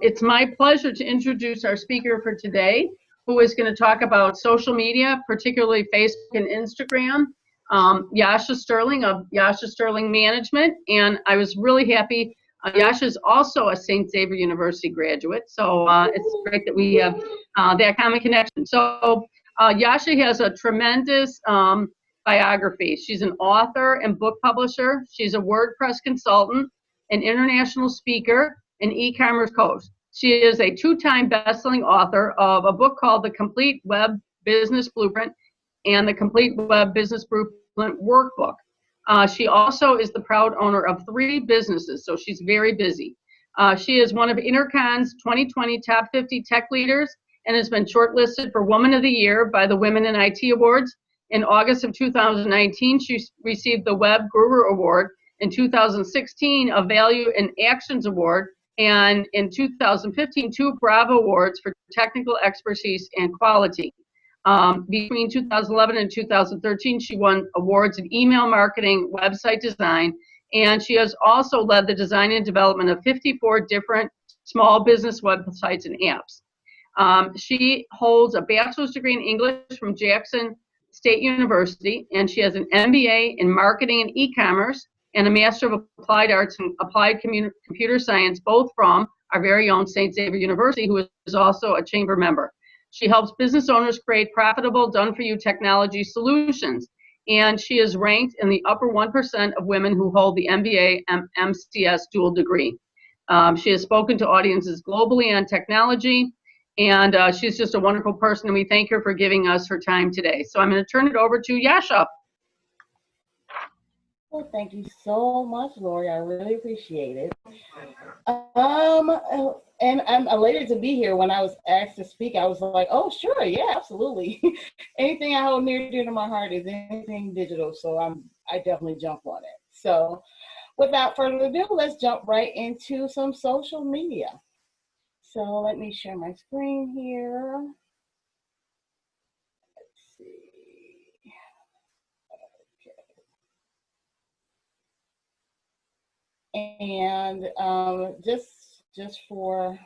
It's my pleasure to introduce our speaker for today, who is going to talk about social media, particularly Facebook and Instagram, Yasha Sterling of Yasha Sterling Management. And I was really happy. Yasha is also a St. Xavier University graduate, so it's great that we have that common connection. So Yasha has a tremendous biography. She's an author and book publisher. She's a WordPress consultant, an international speaker, an e-commerce coach. She is a two-time best-selling author of a book called The Complete Web Business Blueprint and The Complete Web Business Blueprint Workbook. She also is the proud owner of 3 businesses, so she's very busy. She is one of Intercon's 2020 Top 50 Tech Leaders and has been shortlisted for Woman of the Year by the Women in IT Awards. In August of 2019, she received the Web Guru Award. In 2016, a Value in Actions Award, and in 2015, 2 Bravo Awards for technical expertise and quality. Between 2011 and 2013, she won awards in email marketing, website design, and she has also led the design and development of 54 different small business websites and apps. She holds a bachelor's degree in English from Jackson State University, and she has an MBA in marketing and e-commerce, and a Master of Applied Arts and Applied Computer Science, both from our very own St. Xavier University, who is also a chamber member. She helps business owners create profitable, done-for-you technology solutions, and she is ranked in the upper 1% of women who hold the MBA and MCS dual degree. She has spoken to audiences globally on technology, and she's just a wonderful person, and we thank her for giving us her time today. So I'm going to turn it over to Yasha. Well, thank you so much, Lori. I really appreciate it. And I'm elated to be here. When I was asked to speak, I was like, oh, sure, yeah, absolutely. Anything I hold near and dear to my heart is anything digital, so I definitely jump on it. So without further ado, let's jump right into some social media. So let me share my screen here. Let's see. And just for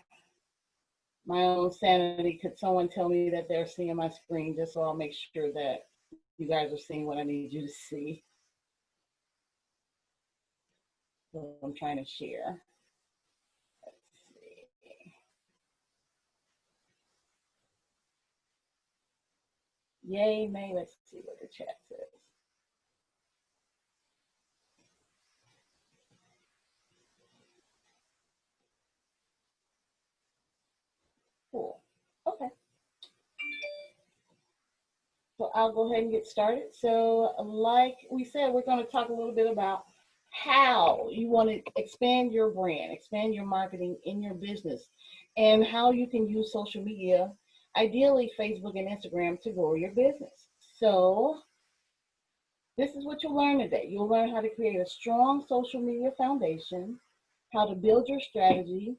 my own sanity, could someone tell me that they're seeing my screen, just so I'll make sure that you guys are seeing what I need you to see. So I'm trying to share. Let's see. Yay, May. Let's see what the chat says. Cool. Okay. So I'll go ahead and get started. So like we said, we're going to talk a little bit about how you want to expand your brand, expand your marketing in your business, and how you can use social media, ideally Facebook and Instagram, to grow your business. So this is what you'll learn today. You'll learn how to create a strong social media foundation, how to build your strategy,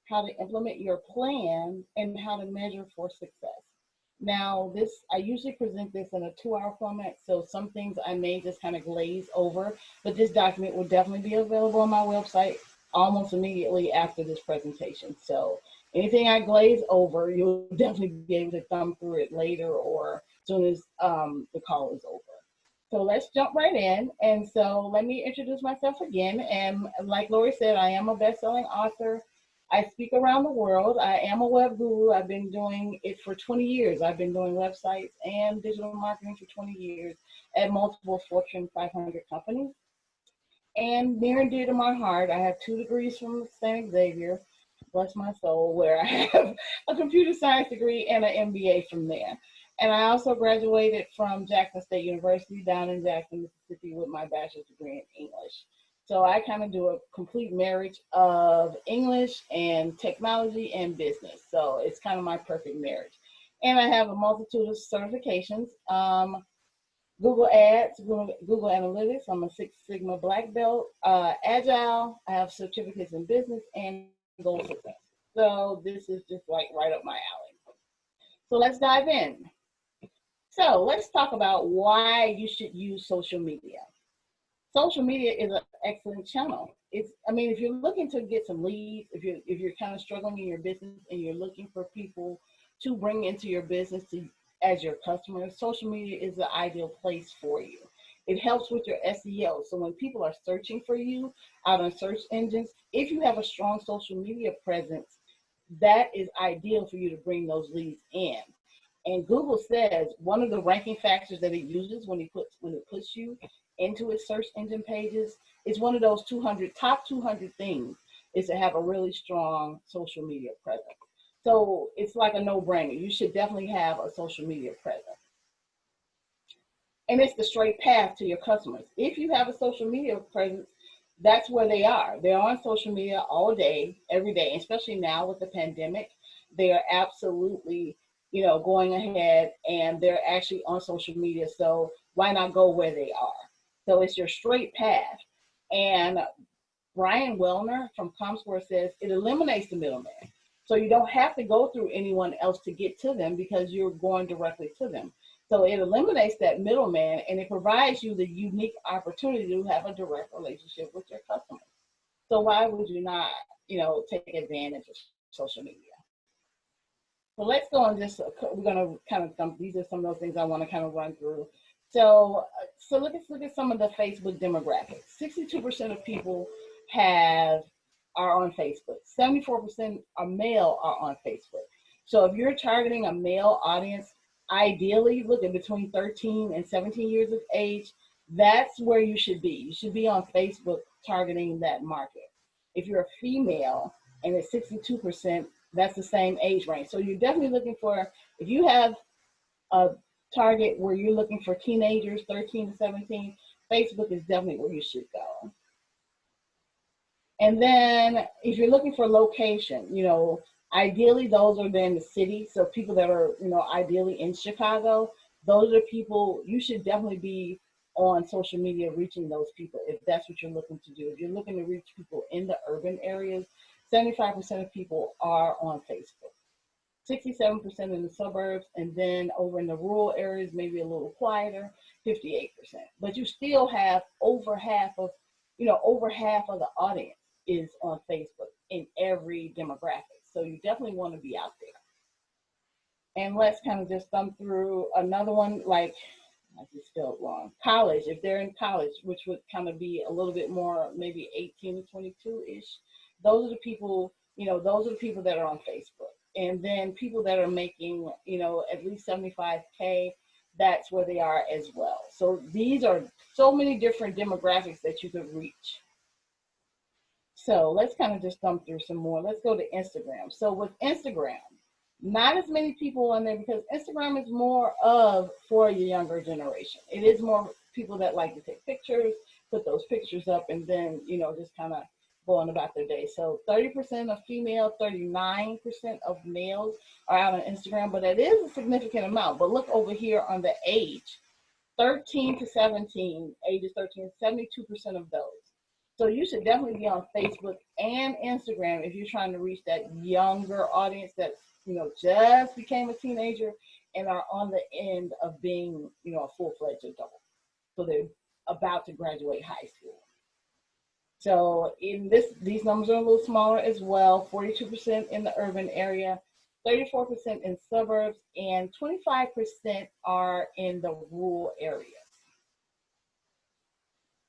how to implement your plan, and how to measure for success. Now, I usually present this in a 2-hour format, so some things I may just kind of glaze over, but this document will definitely be available on my website almost immediately after this presentation. So anything I glaze over, you'll definitely be able to thumb through it later or as soon as the call is over. So let's jump right in. And so let me introduce myself again. And like Lori said, I am a best-selling author. I speak around the world. I am a web guru. I've been doing it for 20 years. I've been doing websites and digital marketing for 20 years at multiple Fortune 500 companies. And near and dear to my heart, I have 2 degrees from St. Xavier, bless my soul, where I have a computer science degree and an MBA from there. And I also graduated from Jackson State University down in Jackson, Mississippi with my bachelor's degree in English. So I kind of do a complete marriage of English and technology and business. So it's kind of my perfect marriage. And I have a multitude of certifications. Google Ads, Google Analytics. I'm a 6 Sigma Black Belt. Agile. I have certificates in business and goal success. So this is just like right up my alley. So let's dive in. So let's talk about why you should use social media. Social media is an excellent channel. I mean, if you're looking to get some leads, if you're kind of struggling in your business and you're looking for people to bring into your business as your customers, social media is the ideal place for you. It helps with your SEO. So when people are searching for you out on search engines, if you have a strong social media presence, that is ideal for you to bring those leads in. And Google says one of the ranking factors that it uses when it puts you into its search engine pages is one of those top 200 things is to have a really strong social media presence. So it's like a no-brainer. You should definitely have a social media presence. And it's the straight path to your customers. If you have a social media presence, that's where they are. They're on social media all day, every day, especially now with the pandemic. They are absolutely, going ahead and they're actually on social media. So why not go where they are? So it's your straight path. And Brian Wellner from ComScore says it eliminates the middleman. So you don't have to go through anyone else to get to them because you're going directly to them. So it eliminates that middleman and it provides you the unique opportunity to have a direct relationship with your customers. So why would you not, take advantage of social media? So let's go on we're going to kind of, these are some of those things I want to kind of run through. So look at some of the Facebook demographics. 62% of people are on Facebook. 74% are male are on Facebook. So if you're targeting a male audience, ideally look at between 13 and 17 years of age. That's where you should be. You should be on Facebook targeting that market. If you're a female and it's 62%, that's the same age range. So you're definitely looking for, if you have a target where you're looking for teenagers, 13 to 17, Facebook is definitely where you should go. And then if you're looking for location, ideally those are in the city. So people that are, ideally in Chicago, those are people you should definitely be on social media reaching those people if that's what you're looking to do. If you're looking to reach people in the urban areas, 75% of people are on Facebook. 67% in the suburbs, and then over in the rural areas, maybe a little quieter, 58%. But you still have over half of the audience is on Facebook in every demographic. So you definitely want to be out there. And let's kind of just thumb through another one, like, I just spelled wrong. College, if they're in college, which would kind of be a little bit more, maybe 18 to 22-ish. Those are the people, that are on Facebook. And then people that are making, at least 75K, that's where they are as well. So these are so many different demographics that you could reach. So let's kind of just thumb through some more. Let's go to Instagram. So with Instagram, not as many people on there because Instagram is more for your younger generation. It is more people that like to take pictures, put those pictures up, and then, just kind of going about their day. So 30% of female, 39% of males are out on Instagram, but that is a significant amount. But look over here on the age, 13 to 17, ages 13, 72% of those. So you should definitely be on Facebook and Instagram if you're trying to reach that younger audience that, just became a teenager and are on the end of being, a full-fledged adult. So they're about to graduate high school. So these numbers are a little smaller as well, 42% in the urban area, 34% in suburbs, and 25% are in the rural areas.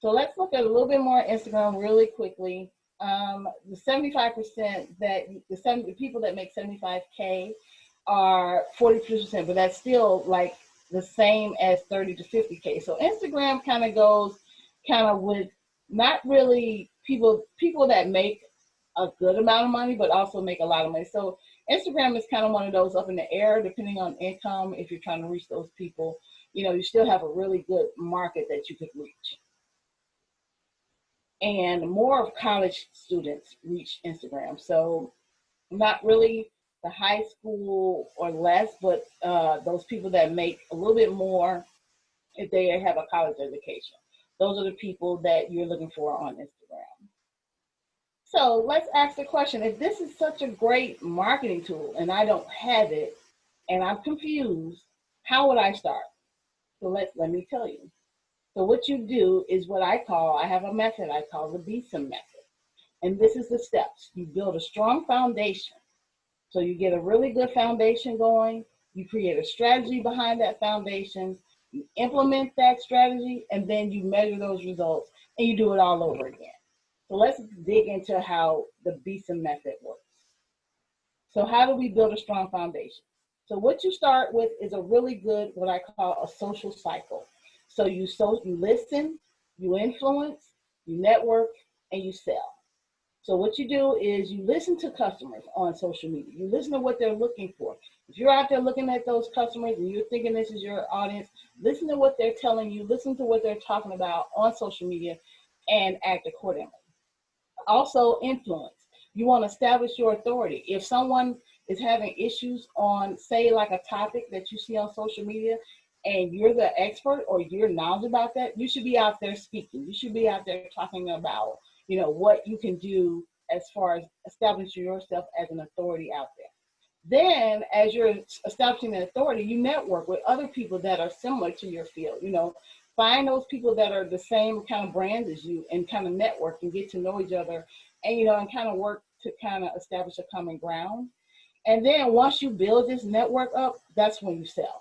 So let's look at a little bit more Instagram really quickly. The 75% the people that make 75K are 42%, but that's still like the same as 30 to 50K. So Instagram kind of goes with not really people that make a good amount of money, but also make a lot of money. So Instagram is kind of one of those up in the air, depending on income. If you're trying to reach those people, you still have a really good market that you could reach. And more of college students reach Instagram. So not really the high school or less, but those people that make a little bit more if they have a college education. Those are the people that you're looking for on Instagram. So let's ask the question, if this is such a great marketing tool and I don't have it and I'm confused, how would I start? So let me tell you. So what you do is what I have a method I call the BSIM method. And this is the steps. You build a strong foundation. So you get a really good foundation going. You create a strategy behind that foundation. You implement that strategy, and then you measure those results, and you do it all over again. So let's dig into how the BESA method works. So how do we build a strong foundation? So what you start with is a really good, what I call a social cycle. So you listen, you influence, you network, and you sell. So what you do is you listen to customers on social media. You listen to what they're looking for. If you're out there looking at those customers and you're thinking this is your audience, listen to what they're telling you, listen to what they're talking about on social media, and act accordingly. Also, influence. You want to establish your authority. If someone is having issues on, say, like a topic that you see on social media, and you're the expert or you're knowledgeable about that, you should be out there speaking. You should be out there talking about, what you can do as far as establishing yourself as an authority out there. Then, as you're establishing an authority, you network with other people that are similar to your field. Find those people that are the same kind of brands as you and kind of network and get to know each other and kind of work to kind of establish a common ground. And then once you build this network up, that's when you sell.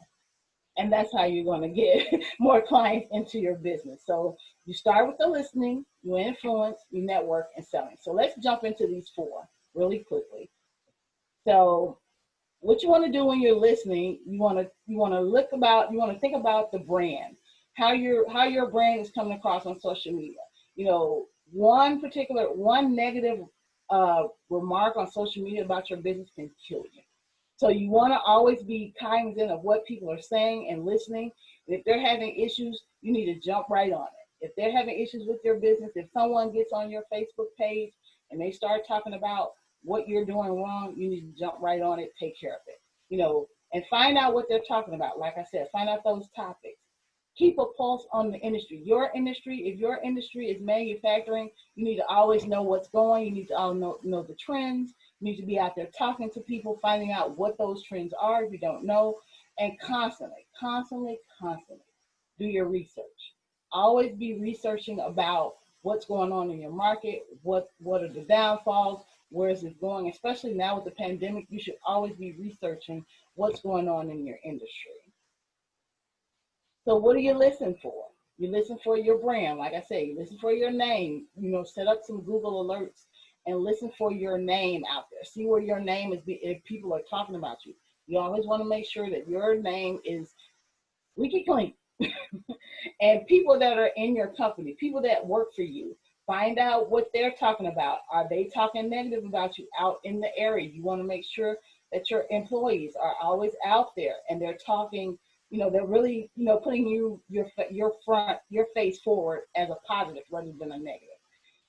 And that's how you're going to get more clients into your business. So you start with the listening, you influence, you network, and selling. So let's jump into these four really quickly. So what you want to do when you're listening, you want to think about the brand, how your brand is coming across on social media. One negative remark on social media about your business can kill you. So you want to always be cognizant of what people are saying and listening. If they're having issues, you need to jump right on it. If they're having issues with your business, if someone gets on your Facebook page and they start talking about what you're doing wrong, you need to jump right on it, take care of it. And find out what they're talking about. Like I said, find out those topics. Keep a pulse on the industry. If your industry is manufacturing, you need to always know what's going. You need to all know the trends. You need to be out there talking to people, finding out what those trends are if you don't know, and constantly do your research. Always be researching about what's going on in your market, what are the downfalls, where is it going, especially now with the pandemic. You should always be researching what's going on in your industry. So what do you listen for? You listen for your brand. Like I said, you listen for your name. Set up some Google alerts and listen for your name out there. See where your name is, if people are talking about you. You always want to make sure that your name is squeaky clean. And people that are in your company, people that work for you, find out what they're talking about. Are they talking negative about you out in the area? You want to make sure that your employees are always out there and they're talking. They're really, putting your face forward as a positive rather than a negative.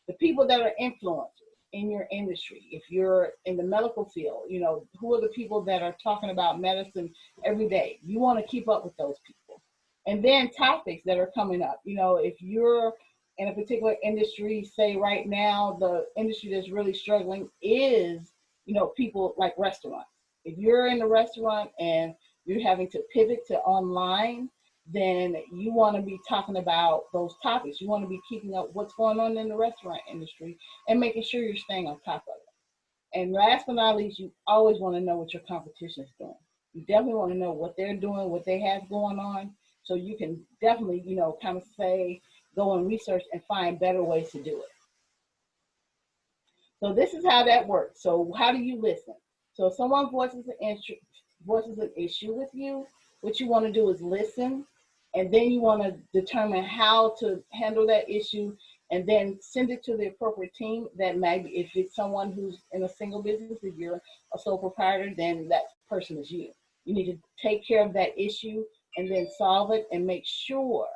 The people that are influencers in your industry, if you're in the medical field, who are the people that are talking about medicine every day? You want to keep up with those people. And then topics that are coming up. If you're in a particular industry, say right now, the industry that's really struggling is, people like restaurants. If you're in the restaurant and you're having to pivot to online, then you want to be talking about those topics. You want to be keeping up what's going on in the restaurant industry and making sure you're staying on top of it. And last but not least, you always want to know what your competition is doing. You definitely want to know what they're doing, what they have going on, so you can definitely, kind of go and research and find better ways to do it. So this is how that works. So how do you listen? So if someone voices an issue with you, what you want to do is listen, and then you want to determine how to handle that issue, and then send it to the appropriate team. That might be, if it's someone who's in a single business, if you're a sole proprietor, then that person is you. You need to take care of that issue and then solve it and make sure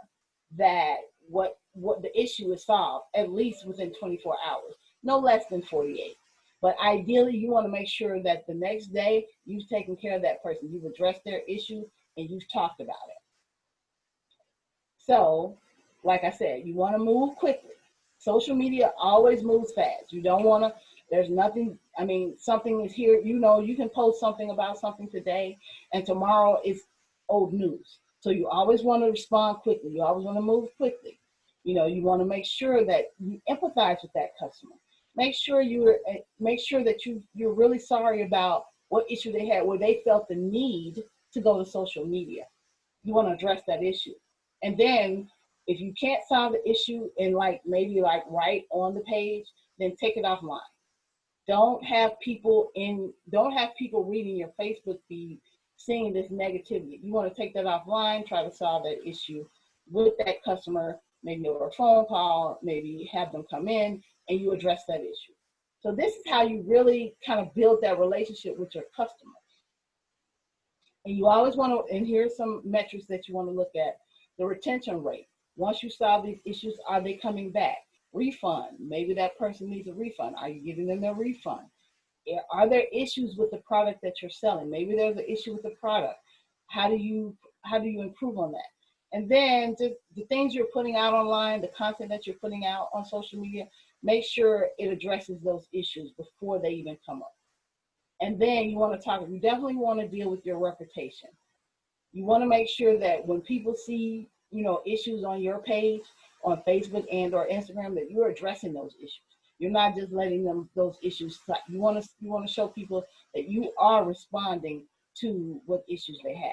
that what the issue is solved at least within 24 hours, no less than 48. But ideally, you want to make sure that the next day you've taken care of that person. You've addressed their issue and you've talked about it. So, like I said, you want to move quickly. Social media always moves fast. You don't want to, there's nothing, something is here, you can post something about something today and tomorrow is old news. So you always want to respond quickly. You always want to move quickly. You want to make sure that you empathize with that customer. make sure that you're really sorry about what issue they had where they felt the need to go to social media. You want to address that issue. And then if you can't solve the issue and maybe right on the page, then take it offline. Don't have people reading your Facebook feed seeing this negativity. You want to take that offline, try to solve that issue with that customer, maybe over a phone call, maybe have them come in and you address that issue. So this is how you really kind of build that relationship with your customer. And you always want to, and here's some metrics that you want to look at. The retention rate. Once you solve these issues, are they coming back? Refund. Maybe that person needs a refund. Are you giving them their refund? Are there issues with the product that you're selling? Maybe there's an issue with the product. How do you improve on that? And then just the things you're putting out online, the content that you're putting out on social media, make sure it addresses those issues before they even come up. And then you definitely want to deal with your reputation. You want to make sure that when people see, issues on your page, on Facebook and or Instagram, that you're addressing those issues. You're not just letting those issues slide. You want to show people that you are responding to what issues they have.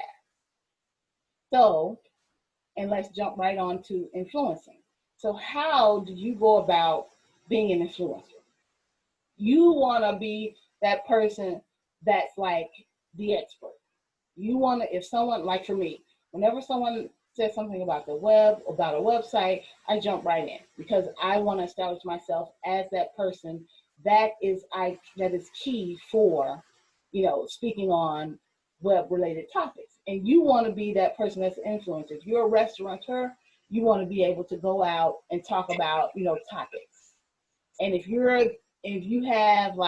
So, and let's jump right on to influencing. So how do you go about being an influencer? You want to be that person that's like the expert. You want to, if someone, like for me, whenever someone says something about the web, about a website, I jump right in because I want to establish myself as that person that is key for, speaking on web-related topics. And you want to be that person that's an influencer. If you're a restaurateur, you want to be able to go out and talk about, topics. And if you have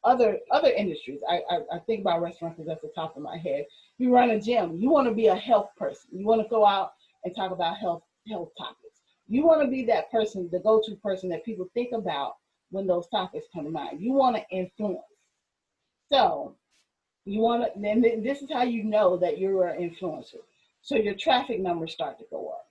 other industries, I think about restaurants because that's the top of my head. You run a gym, you want to be a health person. You want to go out and talk about health topics. You want to be that person, the go-to person that people think about when those topics come to mind. You want to influence. So then this is how you know that you're an influencer. So your traffic numbers start to go up.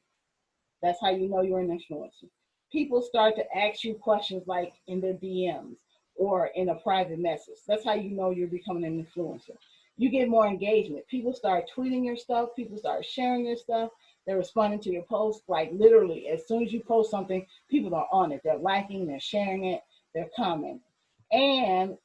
That's how you know you're an influencer. People start to ask you questions like in their DMs or in a private message. That's how you know you're becoming an influencer. You get more engagement. People start tweeting your stuff. People start sharing your stuff. They're responding to your posts. Like literally, as soon as you post something, people are on it. They're liking, they're sharing it, they're commenting. And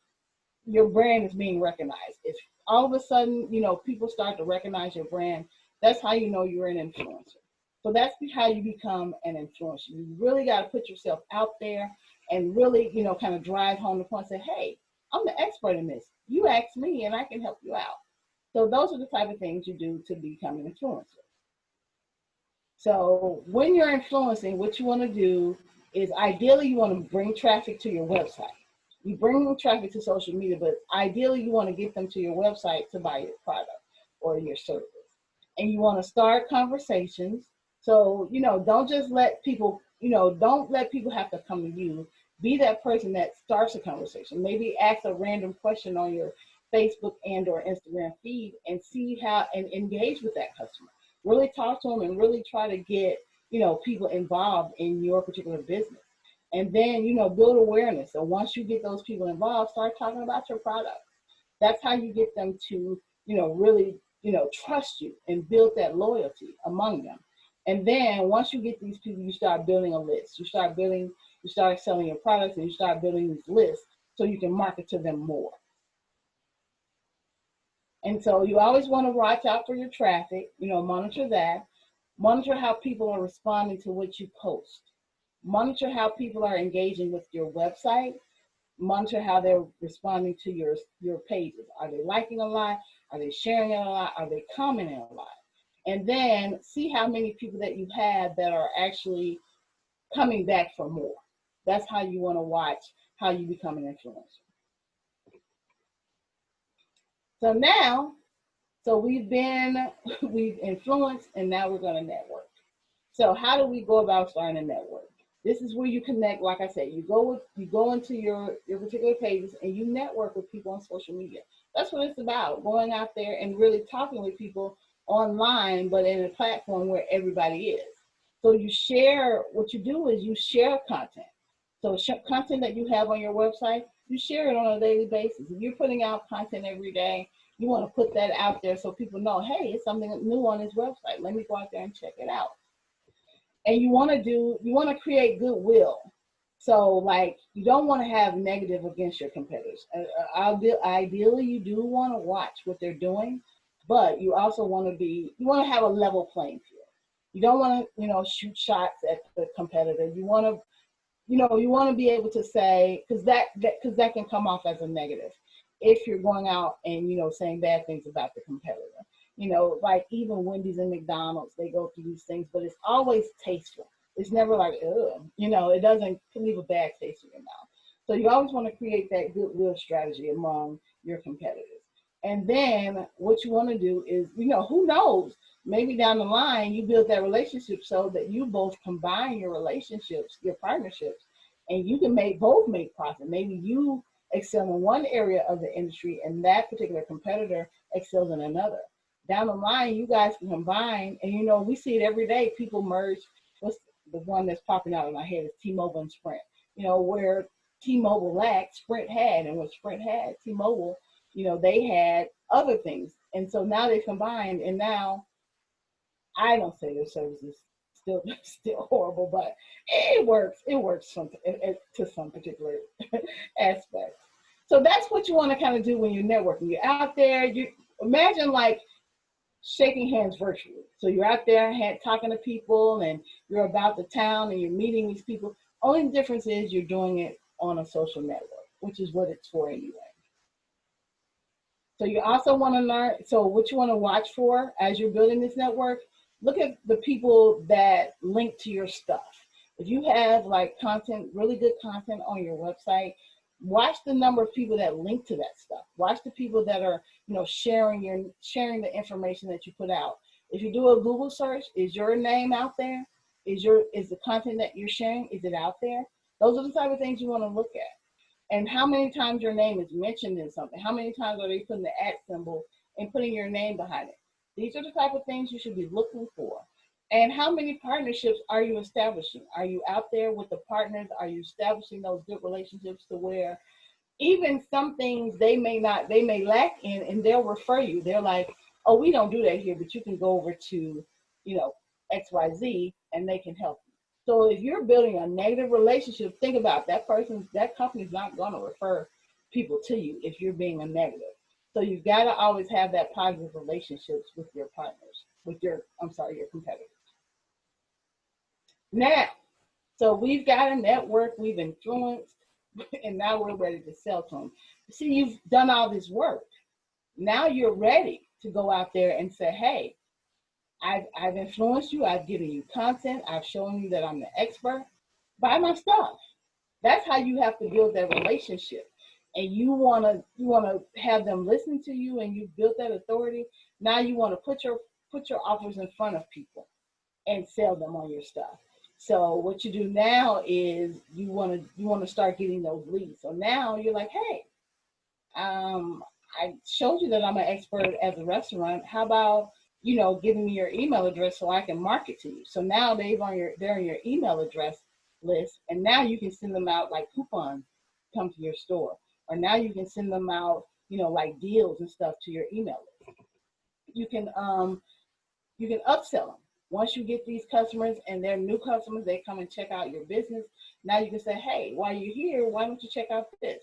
your brand is being recognized. If all of a sudden, people start to recognize your brand, that's how you know you're an influencer. So that's how you become an influencer. You really got to put yourself out there and really, kind of drive home the point, say, hey, I'm the expert in this. You ask me and I can help you out. So those are the type of things you do to become an influencer. So when you're influencing, what you want to do is ideally you want to bring traffic to your website. You bring traffic to social media, but ideally you want to get them to your website to buy your product or your service. And you want to start conversations. So, don't just let people, don't let people have to come to you. Be that person that starts a conversation. Maybe ask a random question on your Facebook and or Instagram feed and see how, and engage with that customer. Really talk to them and really try to get, people involved in your particular business. And then, build awareness. So once you get those people involved, start talking about your product. That's how you get them to, really, trust you and build that loyalty among them. And then once you get these people, you start building a list. You start selling your products and you start building these lists so you can market to them more. And so you always want to watch out for your traffic, monitor that. Monitor how people are responding to what you post. Monitor how people are engaging with your website. Monitor how they're responding to your pages. Are they liking a lot? Are they sharing it a lot? Are they commenting a lot? And then see how many people that you have that are actually coming back for more. That's how you want to watch how you become an influencer. So now, we've influenced and now we're going to network. So how do we go about starting a network? This is where you connect. Like I said, you go into your particular pages and you network with people on social media. That's what it's about, going out there and really talking with people online, but in a platform where everybody is. So what you do is you share content. So content that you have on your website, you share it on a daily basis. If you're putting out content every day, you want to put that out there so people know, hey, it's something new on this website. Let me go out there and check it out. And you want to create goodwill. So like, you don't want to have negative against your competitors. Ideally, you do want to watch what they're doing, but you also want to have a level playing field. You don't want to, shoot shots at the competitor. You want to be able to say, because that can come off as a negative if you're going out and, saying bad things about the competitor. Like even Wendy's and McDonald's, they go through these things, but it's always tasteful. It's never like, ugh, it doesn't leave a bad taste in your mouth. So you always want to create that goodwill strategy among your competitors. And then what you want to do is, who knows, maybe down the line, you build that relationship so that you both combine your relationships, your partnerships, and you can both make profit. Maybe you excel in one area of the industry and that particular competitor excels in another. Down the line, you guys can combine, and we see it every day. People merge. What's the one that's popping out in my head is T-Mobile and Sprint. Where T-Mobile lacked, Sprint had, and what Sprint had, T-Mobile, they had other things, and so now they've combined. And now, I don't say their service is still horrible, but it works. It works to some particular aspect. So that's what you want to kind of do when you're networking. You're out there. You imagine like shaking hands virtually. So you're out there talking to people and you're about the town and you're meeting these people. Only difference is you're doing it on a social network, which is what it's for anyway. So you also want to learn, so what you want to watch for as you're building this network, look at the people that link to your stuff. If you have like content, really good content on your website, watch the number of people that link to that stuff. Watch the people that are, sharing the information that you put out. If you do a Google search, is your name out there? Is the content that you're sharing, is it out there? Those are the type of things you want to look at. And how many times your name is mentioned in something? How many times are they putting the @ symbol and putting your name behind it? These are the type of things you should be looking for. And how many partnerships are you establishing? Are you out there with the partners? Are you establishing those good relationships to where even some things they may lack in, and they'll refer you. They're like, oh, we don't do that here, but you can go over to, XYZ and they can help you. So if you're building a negative relationship, think about that company's not going to refer people to you if you're being a negative. So you've got to always have that positive relationships with your partners, your competitors. Now, so we've got a network, we've influenced, and now we're ready to sell to them. See, you've done all this work. Now you're ready to go out there and say, hey, I've influenced you, I've given you content, I've shown you that I'm the expert. Buy my stuff. That's how you have to build that relationship. And you wanna have them listen to you, and you built that authority. Now you want to put your offers in front of people and sell them on your stuff. So what you do now is you want to start getting those leads. So now you're like, hey, I showed you that I'm an expert as a restaurant. How about giving me your email address so I can market to you? So now they're on your email address list, and now you can send them out like coupons, come to your store, or now you can send them out, like deals and stuff to your email list. You can upsell them. Once you get these customers and they're new customers, they come and check out your business. Now you can say, hey, while you're here, why don't you check out this?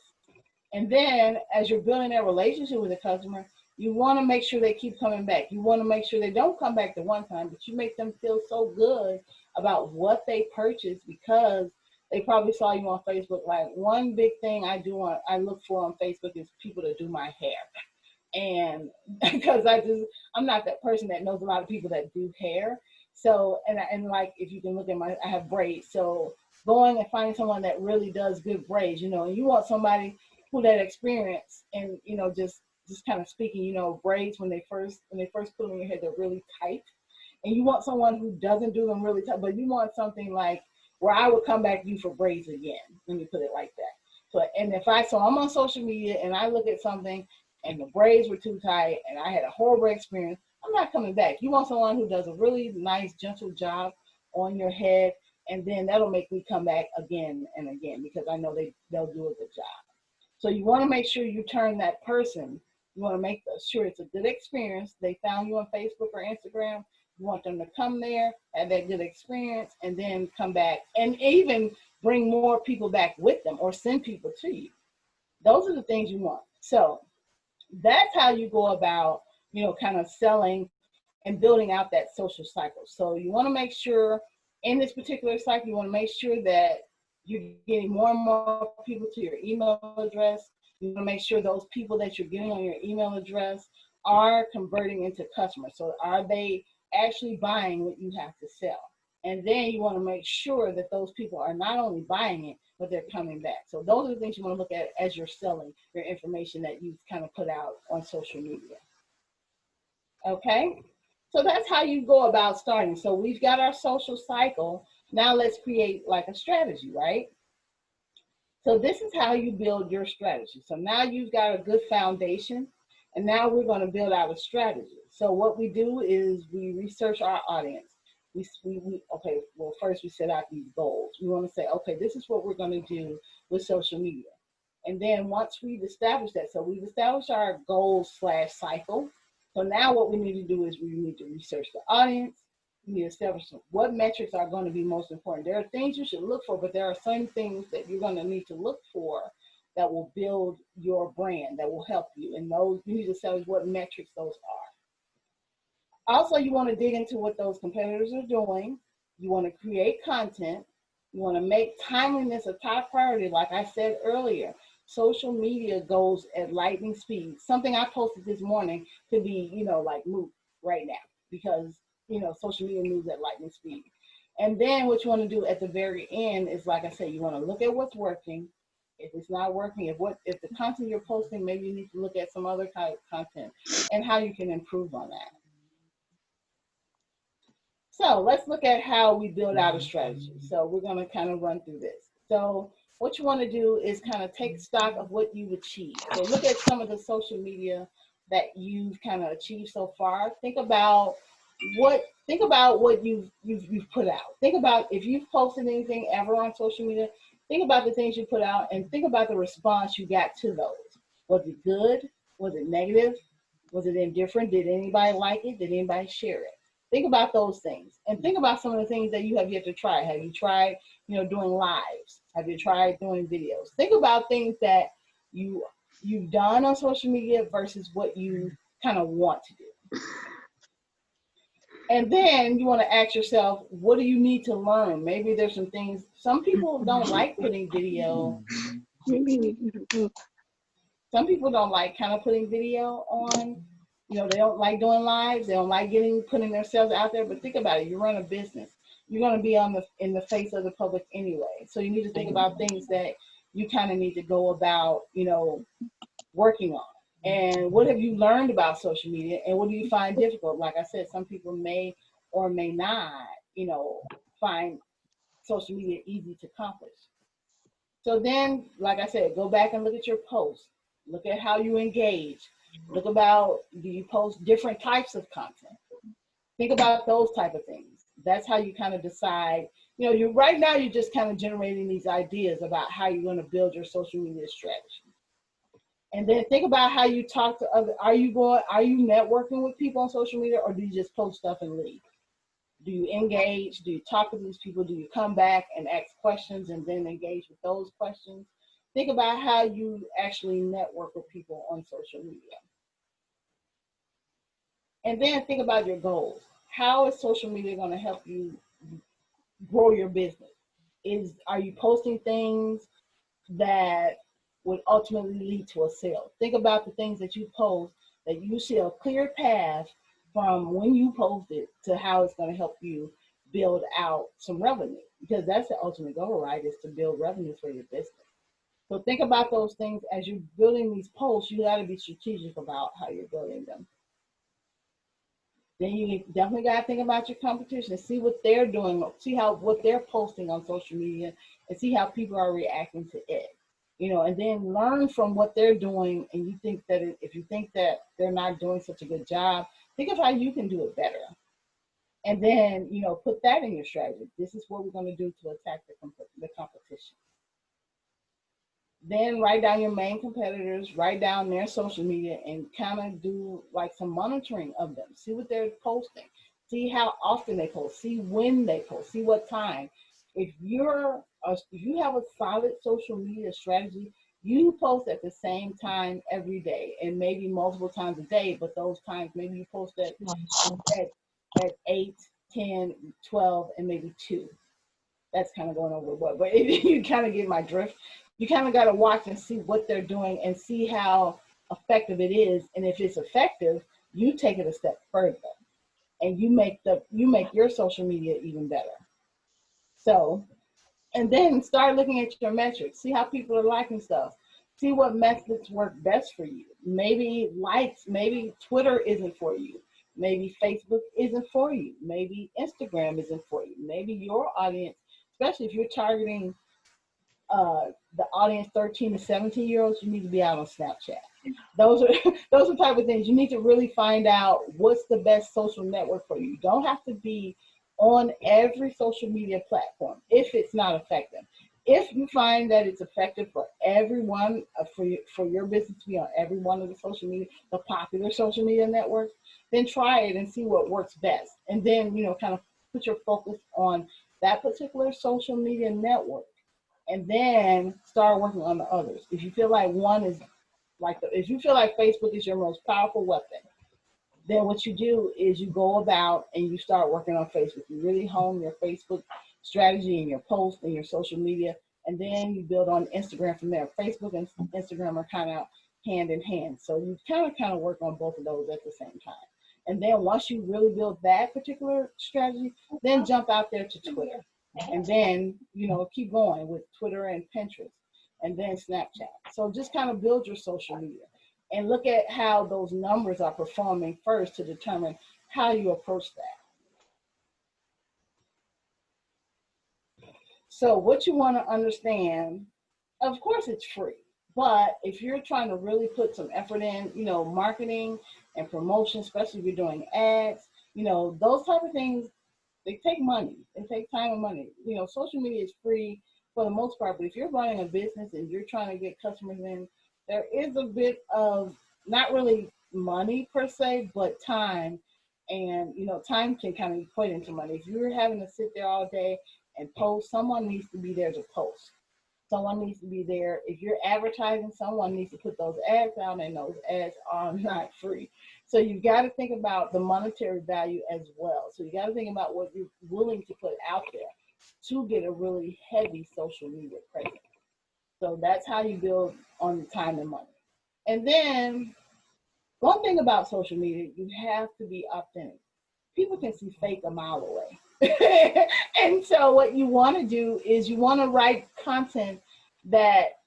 And then as you're building that relationship with the customer, you want to make sure they keep coming back. You want to make sure they don't come back the one time, but you make them feel so good about what they purchased because they probably saw you on Facebook. Like one big thing I look for on Facebook is people to do my hair. And because I'm not that person that knows a lot of people that do hair. So, and like, if you can look at I have braids. So going and finding someone that really does good braids, and you want somebody who that experience and, just kind of speaking, braids when they first put them in your head, they're really tight. And you want someone who doesn't do them really tight, but you want something like where I would come back to you for braids again. Let me put it like that. So I'm on social media and I look at something and the braids were too tight and I had a horrible experience, I'm not coming back. You want someone who does a really nice, gentle job on your head And then that'll make me come back again and again because I know they'll do a good job. So you want to make sure you turn that person, you want to make sure it's a good experience. They found you on Facebook or Instagram. You want them to come there, have that good experience, and then come back and even bring more people back with them or send people to you. Those are the things you want. So that's how you go about, kind of selling and building out that social cycle. So you want to make sure in this particular cycle, you want to make sure that you're getting more and more people to your email address. You want to make sure those people that you're getting on your email address are converting into customers. So are they actually buying what you have to sell? And then you want to make sure that those people are not only buying it, but they're coming back. So those are the things you want to look at as you're selling your information that you've kind of put out on social media. Okay, so that's how you go about starting. So we've got our social cycle. Now let's create like a strategy, right? So this is how you build your strategy. So now you've got a good foundation, and now we're going to build out a strategy. So what we do is we research our audience. Okay, well, first we set out these goals. We want to say, okay, this is what we're going to do with social media. And then once we've established that, so we've established our goals/cycle. So now what we need to do is we need to research the audience. We need to establish what metrics are going to be most important. There are things you should look for, but there are some things that you're going to need to look for that will build your brand, that will help you. And those, you need to establish what metrics those are. Also, you want to dig into what those competitors are doing. You want to create content. You want to make timeliness a top priority. Like I said earlier, social media goes at lightning speed. Something I posted this morning could be, like moot right now because, social media moves at lightning speed. And then what you want to do at the very end is, like I said, you want to look at what's working. If it's not working, if the content you're posting, maybe you need to look at some other kind of content and how you can improve on that. So let's look at how we build out a strategy. So we're going to kind of run through this. So what you want to do is kind of take stock of what you've achieved. So look at some of the social media that you've kind of achieved so far. Think about what you've put out. Think about if you've posted anything ever on social media. Think about the things you put out and think about the response you got to those. Was it good? Was it negative? Was it indifferent? Did anybody like it? Did anybody share it? Think about those things and think about some of the things that you have yet to try. Have you tried, doing lives? Have you tried doing videos? Think about things that you've done on social media versus what you kind of want to do. And then you want to ask yourself, what do you need to learn? Maybe there's some things, some people don't like putting video. Some people don't like kind of putting video on. They don't like doing lives. They don't like putting themselves out there. But think about it. You run a business. You're going to be in the face of the public anyway. So you need to think about things that you kind of need to go about, working on. And what have you learned about social media? And what do you find difficult? Like I said, some people may or may not, find social media easy to accomplish. So then, like I said, go back and look at your posts. Look at how you engage. Look about, do you post different types of content? Think about those type of things. That's how you kind of decide, right now you're just kind of generating these ideas about how you're going to build your social media strategy. And then think about how you talk to other, are you networking with people on social media or do you just post stuff and leave? Do you engage? Do you talk with these people? Do you come back and ask questions and then engage with those questions? Think about how you actually network with people on social media. And then think about your goals. How is social media going to help you grow your business? Are you posting things that would ultimately lead to a sale? Think about the things that you post that you see a clear path from when you post it to how it's going to help you build out some revenue. Because that's the ultimate goal, right? Is to build revenue for your business. So think about those things as you're building these posts. You got to be strategic about how you're building them. Then you definitely got to think about your competition and see what they're doing, see what they're posting on social media, and see how people are reacting to it. And then learn from what they're doing. And you think that if you think that they're not doing such a good job, think of how you can do it better. And then, you know, put that in your strategy. This is what we're going to do to attack the competition. Then write down your main competitors, write down their social media, and kind of do like some monitoring of them. See what they're posting. See how often they post. See when they post. See what time. If you have a solid social media strategy, you post at the same time every day, and maybe multiple times a day. But those times, maybe you post at 8, 10, 12, and maybe 2. That's kind of going over what, but you kind of get my drift. You kind of got to watch and see what they're doing and see how effective it is. And if it's effective, you take it a step further and you make your social media even better. So, and then start looking at your metrics. See how people are liking stuff. See what methods work best for you. Maybe likes, maybe Twitter isn't for you. Maybe Facebook isn't for you. Maybe Instagram isn't for you. Maybe your audience, especially if you're targeting the audience 13 to 17-year-olds, you need to be out on Snapchat. Those are the type of things you need to really find out what's the best social network for you. You don't have to be on every social media platform if it's not effective. If you find that it's effective for everyone, for your business to be on every one of the social media, the popular social media networks, then try it and see what works best. And then, you know, kind of put your focus on that particular social media network, and then start working on the others. If you feel like one is if you feel like Facebook is your most powerful weapon, then what you do is you go about and you start working on Facebook. You really hone your Facebook strategy and your posts and your social media, and then you build on Instagram from there. Facebook and Instagram are kind of hand in hand. So you kind of work on both of those at the same time. And then once you really build that particular strategy, then jump out there to Twitter. And then, you know, keep going with Twitter and Pinterest and then Snapchat. So just kind of build your social media and look at how those numbers are performing first to determine how you approach that. So what you want to understand, of course it's free, but if you're trying to really put some effort in, you know, marketing and promotion, especially if you're doing ads, you know, those type of things, they take money. They take time and money. You know, social media is free for the most part, but if you're running a business and you're trying to get customers in, there is a bit of not really money per se, but time. And, you know, time can kind of equate into money. If you're having to sit there all day and post, someone needs to be there to post. Someone needs to be there. If you're advertising, someone needs to put those ads out, and those ads are not free. So you got to think about the monetary value as well. So you got to think about what you're willing to put out there to get a really heavy social media presence. So that's how you build on the time and money. And then one thing about social media, you have to be authentic. People can see fake a mile away. And so what you want to do is you want to write content that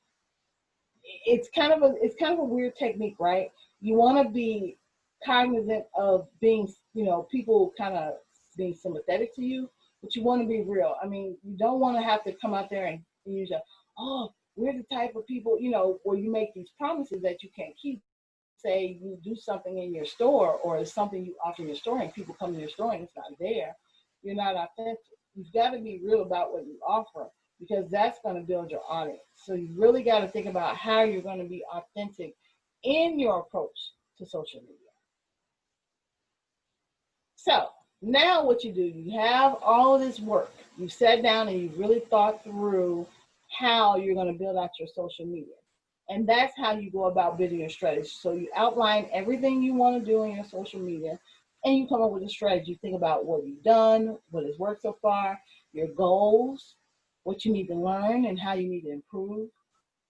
it's kind of a weird technique, right? You want to be cognizant of being, you know, people kind of being sympathetic to you, but you want to be real. I mean, you don't want to have to come out there and use we're the type of people, you know, where you make these promises that you can't keep. Say you do something in your store, or it's something you offer in your store and people come to your store and it's not there, you're not authentic. You've got to be real about what you offer, because that's going to build your audience. So you really got to think about how you're going to be authentic in your approach to social media. So now what you do, you have all of this work. You sat down and you really thought through how you're going to build out your social media. And that's how you go about building your strategy. So you outline everything you want to do in your social media, and you come up with a strategy. You think about what you've done, what has worked so far, your goals, what you need to learn and how you need to improve,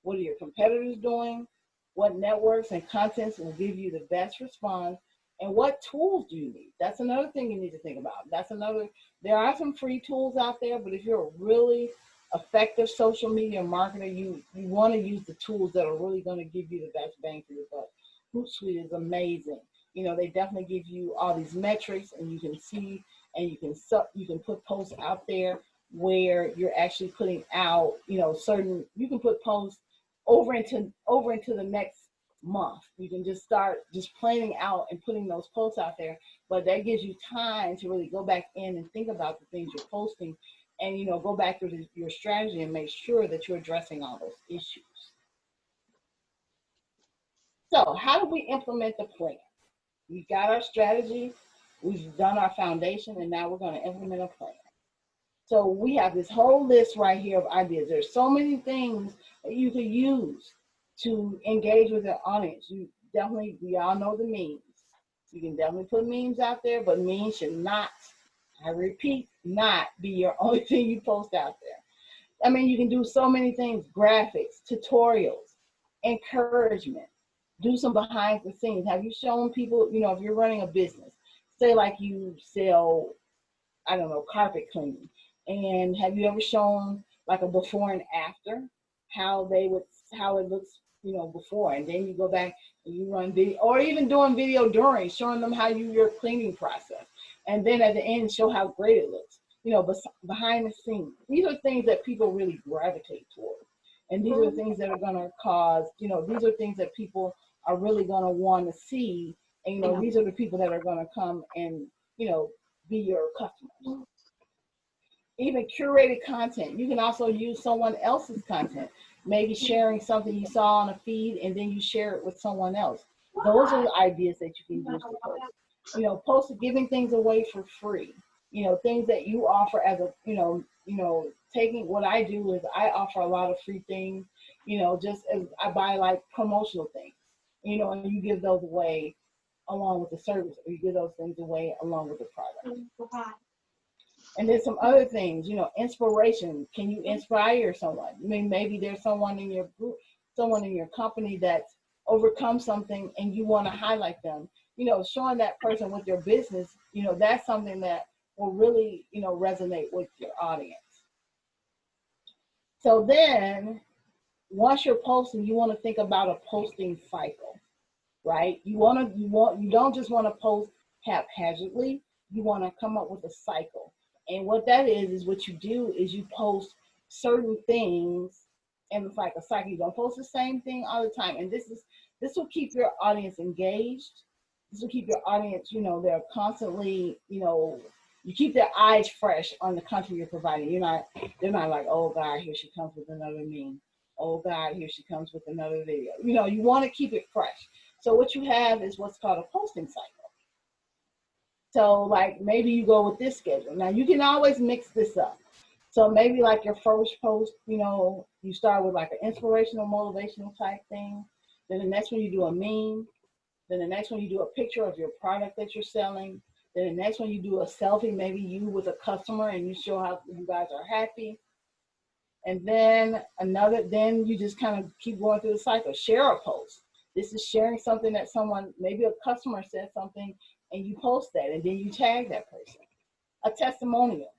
what are your competitors doing, what networks and contents will give you the best response, and what tools do you need? That's another thing you need to think about. There are some free tools out there, but if you're a really effective social media marketer, you want to use the tools that are really going to give you the best bang for your buck. Hootsuite is amazing. You know, they definitely give you all these metrics, and you can see, and you can put posts out there where you're actually putting out, you know, you can put posts over into the next month. You can just start just planning out and putting those posts out there, but that gives you time to really go back in and think about the things you're posting and, you know, go back to your strategy and make sure that you're addressing all those issues. So how do we implement the plan? We've got our strategy, we've done our foundation, and now we're going to implement a plan. So we have this whole list right here of ideas. There's so many things that you could use to engage with your audience. We all know the memes. You can definitely put memes out there, but memes should not, I repeat, not be your only thing you post out there. I mean, you can do so many things: graphics, tutorials, encouragement, do some behind the scenes. Have you shown people, you know, if you're running a business, say like you sell, I don't know, carpet cleaning, and have you ever shown like a before and after, how it looks, you know, before, and then you go back and you run video, or even doing video during, showing them how your cleaning process, and then at the end show how great it looks, you know, but behind the scenes. These are things that people really gravitate toward, and these are things that are going to cause, you know, these are things that people are really going to want to see, and, you know, these are the people that are going to come and, you know, be your customers. Even curated content. You can also use someone else's content, maybe sharing something you saw on a feed and then you share it with someone else. Those are the ideas that you can use to post. You know, giving things away for free. You know, things that you offer as a, you know, taking what I do is I offer a lot of free things, you know, just as I buy like promotional things, you know, and you give those away along with the service, or you give those things away along with the product. And then some other things, you know, inspiration. Can you inspire someone? I mean, maybe there's someone in your group, someone in your company that's overcome something and you want to highlight them. You know, showing that person with your business, you know, that's something that will really, you know, resonate with your audience. So then once you're posting, you want to think about a posting cycle, right? You don't just want to post haphazardly. You want to come up with a cycle. And what that is what you do is you post certain things, and it's like a cycle. You don't post the same thing all the time. And this will keep your audience engaged. This will keep your audience, you know, they're constantly, you know, you keep their eyes fresh on the content you're providing. They're not like, oh God, here she comes with another meme. Oh God, here she comes with another video. You know, you want to keep it fresh. So what you have is what's called a posting cycle. So like maybe you go with this schedule. Now you can always mix this up. So maybe like your first post, you know, you start with like an inspirational, motivational type thing. Then the next one you do a meme. Then the next one you do a picture of your product that you're selling. Then the next one you do a selfie, maybe you with a customer, and you show how you guys are happy. And then then you just kind of keep going through the cycle. Share a post. This is sharing something that someone, maybe a customer said something, and you post that, and then you tag that person. A testimonial,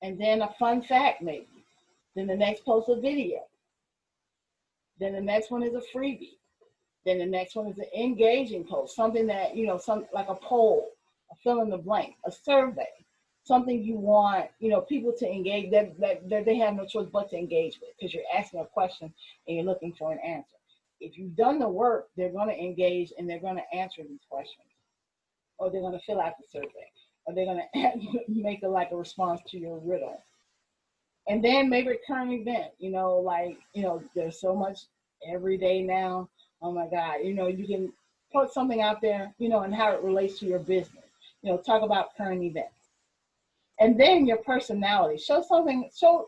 and then a fun fact maybe. Then the next post a video. Then the next one is a freebie. Then the next one is an engaging post, something that, you know, like a poll, a fill in the blank, a survey, something you want, you know, people to engage, that they have no choice but to engage with, because you're asking a question and you're looking for an answer. If you've done the work, they're going to engage and they're going to answer these questions, or they're going to fill out the survey, or they're going to make a response to your riddle. And then maybe a current event, you know, like, you know, there's so much every day now. Oh my God, you know, you can put something out there, you know, and how it relates to your business. You know, talk about current events. And then your personality. Show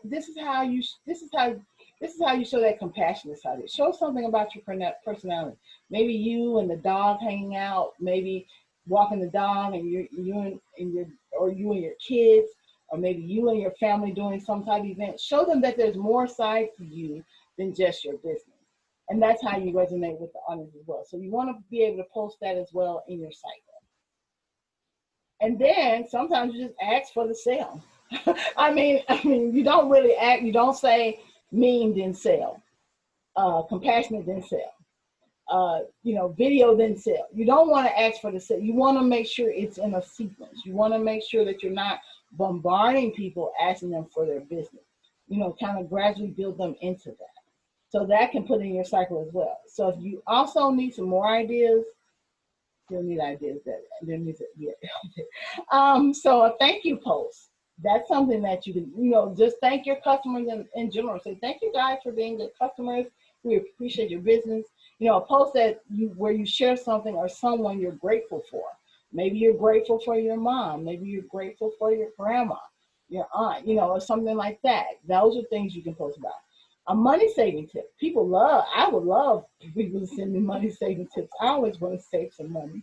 this is how you show that compassionate side. Show something about your personality. Maybe you and the dog hanging out, maybe walking the dog, and you and your kids, or maybe you and your family doing some type of event. Show them that there's more side to you than just your business. And that's how you resonate with the audience as well. So you want to be able to post that as well in your cycle. And then sometimes you just ask for the sale. I mean, you don't really act, you don't say meme then sell, compassionate then sell, you know, video then sell. You don't want to ask for the sale. You want to make sure it's in a sequence. You want to make sure that you're not bombarding people asking them for their business. You know, kind of gradually build them into that. So that can put in your cycle as well. So if you also need some more ideas, you'll need ideas that there needs to be. So a thank you post. That's something that you can, just thank your customers in general. Say thank you guys for being good customers. We appreciate your business. A post where you share something or someone you're grateful for. Maybe you're grateful for your mom. Maybe you're grateful for your grandma, your aunt, or something like that. Those are things you can post about. A money saving tip. I would love people to send me money saving tips. I always want to save some money.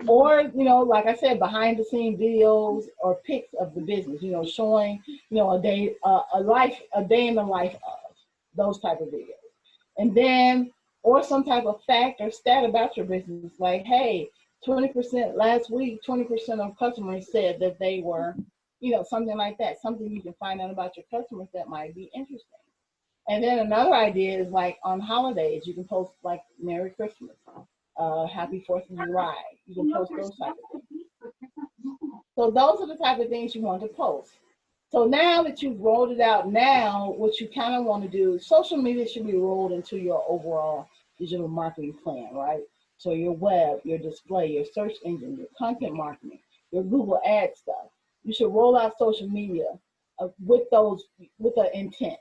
Or, like I said, behind the scene videos or pics of the business, showing, a day in the life of those type of videos. And then, or some type of fact or stat about your business, like, hey, 20% last week, 20% of customers said that they were, something like that, something you can find out about your customers that might be interesting. And then another idea is like on holidays, you can post like Merry Christmas, Happy 4th of July. You can post those type of things. So those are the type of things you want to post. So now that you've rolled it out, now what you kind of want to do, social media should be rolled into your overall digital marketing plan, right? So your web, your display, your search engine, your content marketing, your Google ad stuff. You should roll out social media with an intent.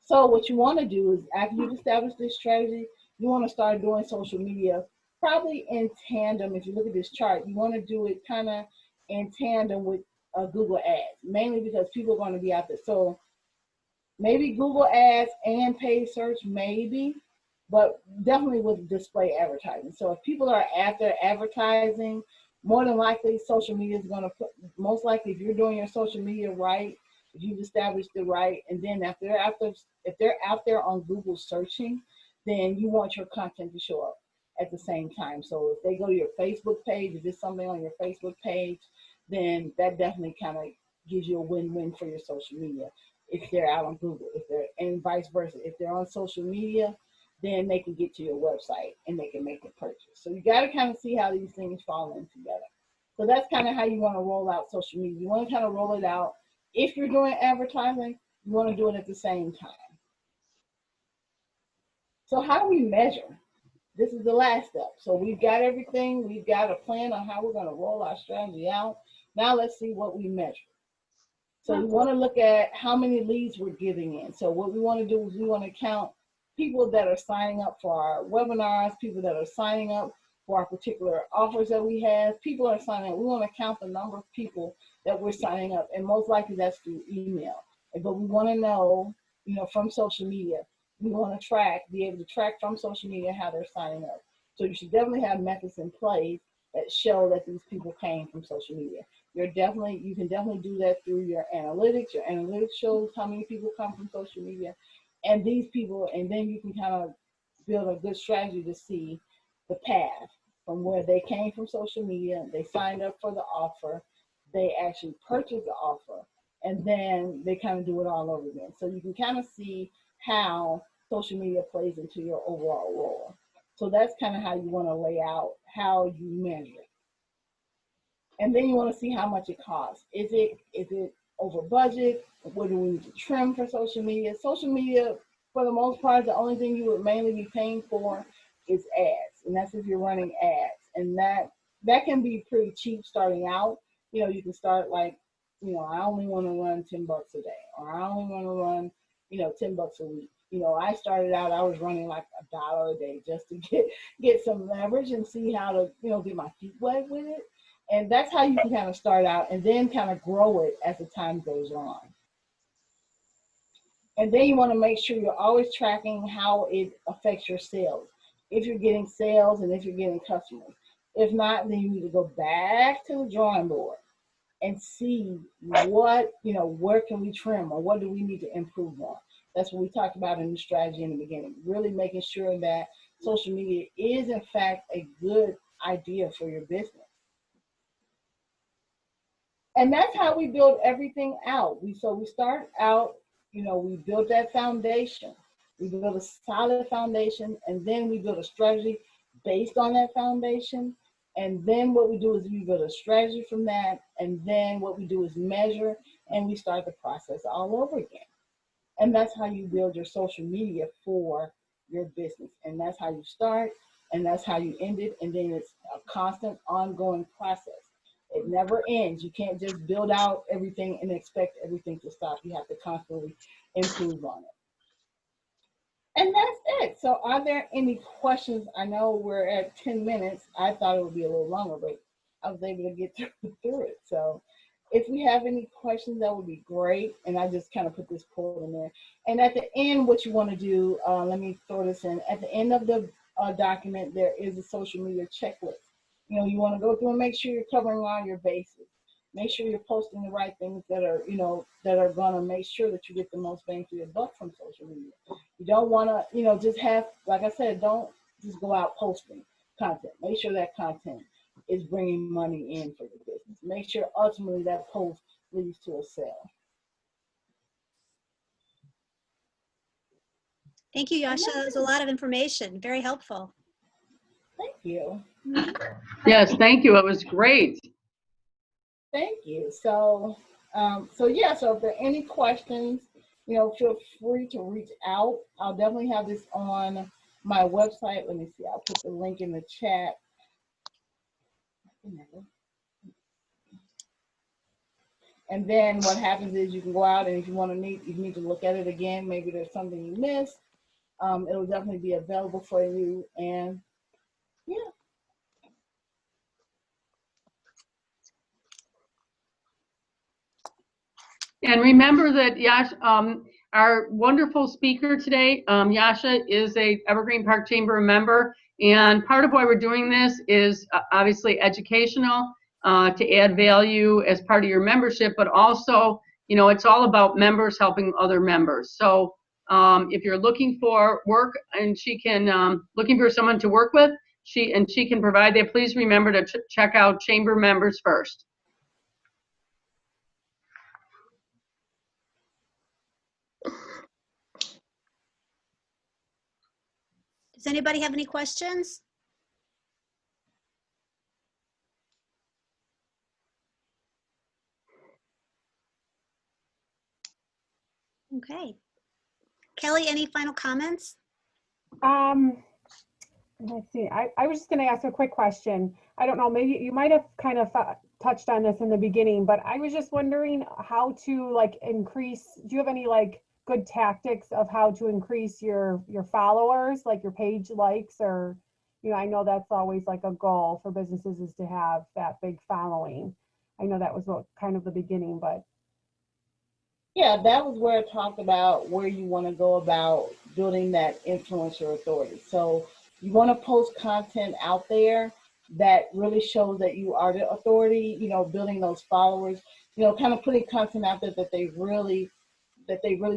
So what you want to do is after you've established this strategy, you want to start doing social media probably in tandem. If you look at this chart, you want to do it kind of in tandem with Google ads, mainly because people are going to be out there. So maybe Google ads and paid search, maybe, but definitely with display advertising. So if people are after advertising, more than likely social media is going to put, most likely if you're doing your social media right, if you've established it right, and then if they're out there on Google searching, then you want your content to show up at the same time. So if they go to your Facebook page, if there's something on your Facebook page, then that definitely kind of gives you a win-win for your social media. If they're out on Google, and vice versa. If they're on social media, then they can get to your website and they can make a purchase. So you got to kind of see how these things fall in together. So that's kind of how you want to roll out social media. You want to kind of roll it out. If you're doing advertising, you want to do it at the same time. So how do we measure? This is the last step. So we've got everything. We've got a plan on how we're going to roll our strategy out. Now let's see what we measure. So we want to look at how many leads we're giving in. So what we want to do is we want to count people that are signing up for our webinars, people that are signing up for our particular offers that we have. People are signing up. We want to count the number of people that we're signing up, and most likely that's through email. But we want to know, from social media. We want to be able to track from social media how they're signing up. So you should definitely have methods in place that show that these people came from social media. You can definitely do that through your analytics. Your analytics shows how many people come from social media, and these people, and then you can kind of build a good strategy to see the path from where they came from social media, they signed up for the offer, they actually purchased the offer, and then they kind of do it all over again. So you can kind of see how social media plays into your overall role. So that's kind of how you want to lay out how you measure. And then you want to see how much it costs. Is it over budget? What do we need to trim for social media? Social media, for the most part, the only thing you would mainly be paying for is ads. And that's if you're running ads. And that can be pretty cheap starting out. You can start like, I only want to run $10 a day, or I only want to run, $10 a week. I started out, I was running like $1 a day just to get some leverage and see how to, get my feet wet with it. And that's how you can kind of start out and then kind of grow it as the time goes on. And then you want to make sure you're always tracking how it affects your sales. If you're getting sales and if you're getting customers. If not, then you need to go back to the drawing board and see what, where can we trim or what do we need to improve on. That's what we talked about in the strategy in the beginning, really making sure that social media is in fact a good idea for your business. And that's how we build everything out. We start out, we build that foundation. We build a solid foundation, and then we build a strategy based on that foundation. And then what we do is we build a strategy from that, and then what we do is measure, and we start the process all over again. And that's how you build your social media for your business. And that's how you start, and that's how you end it. And then it's a constant, ongoing process. It never ends. You can't just build out everything and expect everything to stop. You have to constantly improve on it. And that's it. So are there any questions? I know we're at 10 minutes. I thought it would be a little longer, but I was able to get through it. So if we have any questions, that would be great. And I just kind of put this poll in there. And at the end, what you want to do, let me throw this in. At the end of the document, there is a social media checklist. You know, you want to go through and make sure you're covering all your bases. Make sure you're posting the right things that are, you know, that are going to make sure that you get the most bang for your buck from social media. You don't want to, you know, just have, like I said, don't just go out posting content. Make sure that content is bringing money in for your business. Make sure ultimately that post leads to a sale. Thank you, Yasha. That was a lot of information. Very helpful. Thank you. Yes, thank you. It was great. Thank you. So, so if there are any questions, you know, feel free to reach out. I'll definitely have this on my website. Let me see. I'll put the link in the chat. And then what happens is you can go out, and if you want to need to look at it again, maybe there's something you missed. It'll definitely be available for you. And yeah. And remember that Yasha, our wonderful speaker today, Yasha, is a Evergreen Park Chamber member. And part of why we're doing this is obviously educational, to add value as part of your membership, but also, you know, it's all about members helping other members. So if you're looking for work and she can, looking for someone to work with, she can provide that, please remember to check out Chamber members first. Does anybody have any questions? Okay. Kelly, any final comments? Let's see. I was just going to ask a quick question. I don't know, maybe you might have kind of touched on this in the beginning, but I was just wondering how to like increase, do you have any like good tactics of how to increase your followers, like your page likes, or, you know, I know that's always like a goal for businesses is to have that big following. I know that was what kind of the beginning, but. Yeah, that was where I talked about where you want to go about building that influencer authority. So you want to post content out there that really shows that you are the authority, you know, building those followers, you know, kind of putting content out there that they really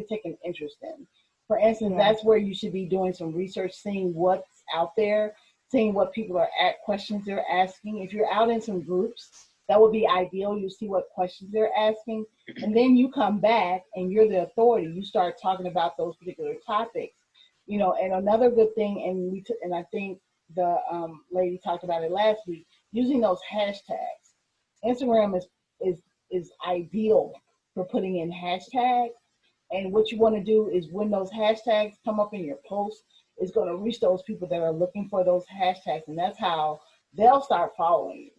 take an interest in. For instance, that's where you should be doing some research, seeing what's out there, seeing what people are at, questions they're asking. If you're out in some groups, that would be ideal. You see what questions they're asking, and then you come back and you're the authority. You start talking about those particular topics, you know. And another good thing, and I think the lady talked about it last week, using those hashtags. Instagram is ideal for putting in hashtags. And what you want to do is when those hashtags come up in your post, it's going to reach those people that are looking for those hashtags, and that's how they'll start following you.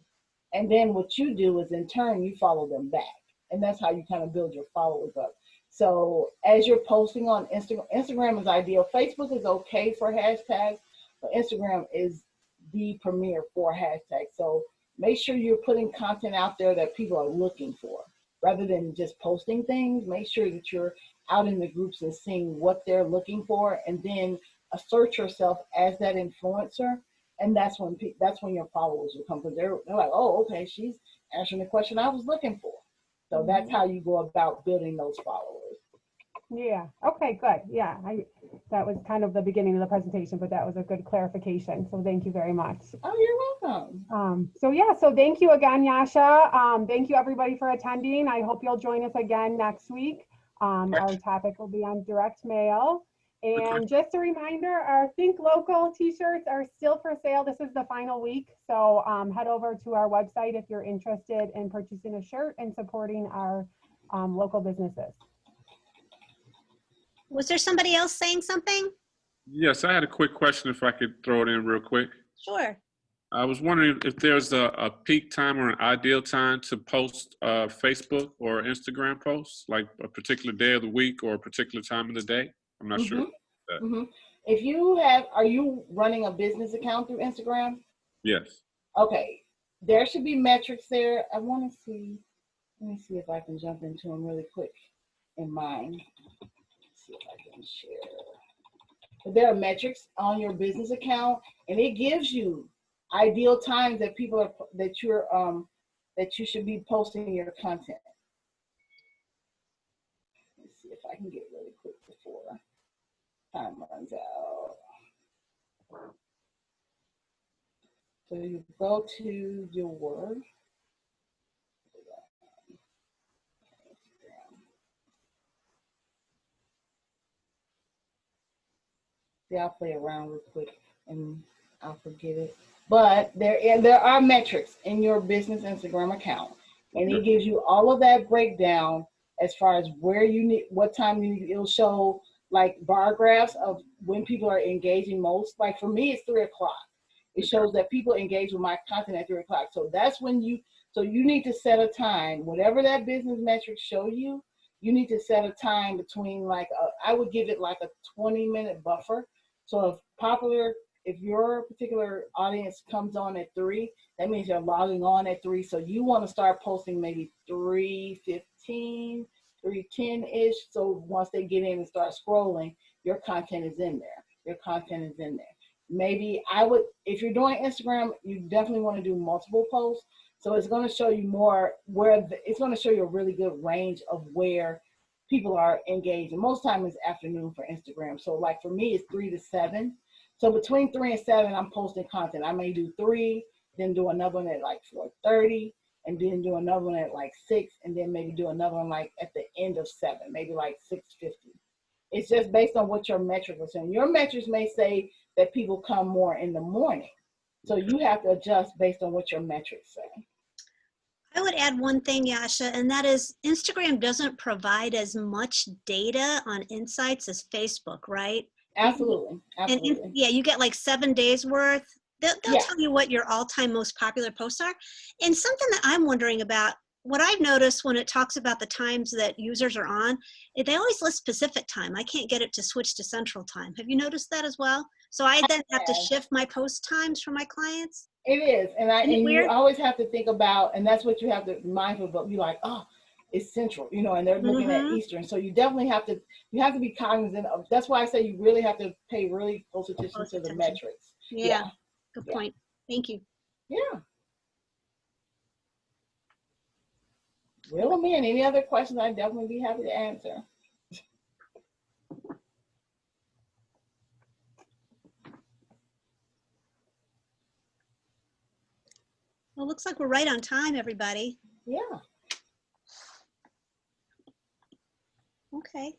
And then what you do is in turn, you follow them back. And that's how you kind of build your followers up. So as you're posting on Instagram, Instagram is ideal. Facebook is okay for hashtags, but Instagram is the premier for hashtags. So make sure you're putting content out there that people are looking for. Rather than just posting things, make sure that you're out in the groups and seeing what they're looking for, and then assert yourself as that influencer. And that's when your followers will come, because they're like, oh, okay, she's answering the question I was looking for. So that's how you go about building those followers. Yeah. Okay, good. Yeah. That was kind of the beginning of the presentation, but that was a good clarification. So thank you very much. Oh, you're welcome. So thank you again, Yasha. Thank you everybody for attending. I hope you'll join us again next week. Our topic will be on direct mail. And just a reminder, our Think Local t-shirts are still for sale. This is the final week. So head over to our website if you're interested in purchasing a shirt and supporting our local businesses. Was there somebody else saying something? Yes, I had a quick question if I could throw it in real quick. Sure. I was wondering if there's a peak time or an ideal time to post Facebook or Instagram posts, like a particular day of the week or a particular time of the day. I'm not sure. If you have, are you running a business account through Instagram? Yes. Okay, there should be metrics there. I want to see, let me see if I can jump into them really quick in mine. Let's see if I can share. But there are metrics on your business account, and it gives you ideal times that people are that you should be posting your content. Let's see if I can get really quick before time runs out. So you go to your see, I'll play around real quick and I'll forget it. But there are metrics in your business Instagram account, and it gives you all of that breakdown as far as where you need, what time you need. It'll show like bar graphs of when people are engaging most. Like for me, it's 3 o'clock. It shows that people engage with my content at 3 o'clock. So that's when you need to set a time. Whatever that business metrics show you, you need to set a time between like, I would give it like a 20-minute buffer. So if your particular audience comes on at 3, that means you're logging on at 3. So you want to start posting maybe 3:15, 3:10-ish. So once they get in and start scrolling, your content is in there. Your content is in there. Maybe if you're doing Instagram, you definitely want to do multiple posts. So it's going to show you more it's going to show you a really good range of where people are engaged. And most time it's afternoon for Instagram. So like for me, it's 3 to 7. So between 3 and 7, I'm posting content. I may do 3, then do another one at like 4:30, and then do another one at like 6, and then maybe do another one like at the end of 7, maybe like 6:50. It's just based on what your metrics are saying. Your metrics may say that people come more in the morning. So you have to adjust based on what your metrics say. I would add one thing, Yasha, and that is Instagram doesn't provide as much data on insights as Facebook, right? Absolutely. Absolutely. And yeah, you get like 7 days worth. They'll tell you what your all-time most popular posts are. And something that I'm wondering about, what I've noticed when it talks about the times that users are on, they always list Pacific time. I can't get it to switch to Central time. Have you noticed that as well? So I then have to shift my post times for my clients. It is, and you always have to think about, and that's what you have to be mindful of. You're like, oh, it's Central, and they're looking at Eastern. So you definitely have to be cognizant of. That's why I say you really have to pay really close attention to the metrics. Yeah. Good point. Thank you. Yeah. Reel them in. Any other questions? I'd definitely be happy to answer. Well, it looks like we're right on time, everybody. Yeah. Okay.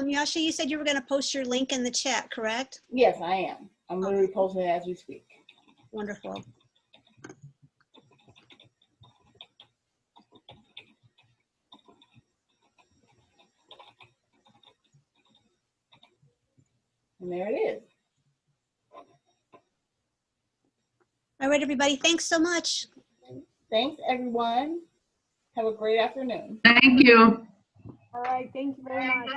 Yasha, you said you were going to post your link in the chat, correct? Yes, I am. I'm literally posting it as we speak. Wonderful. And there it is. All right, everybody. Thanks so much. Thanks, everyone. Have a great afternoon. Thank you. All right, thank you very much.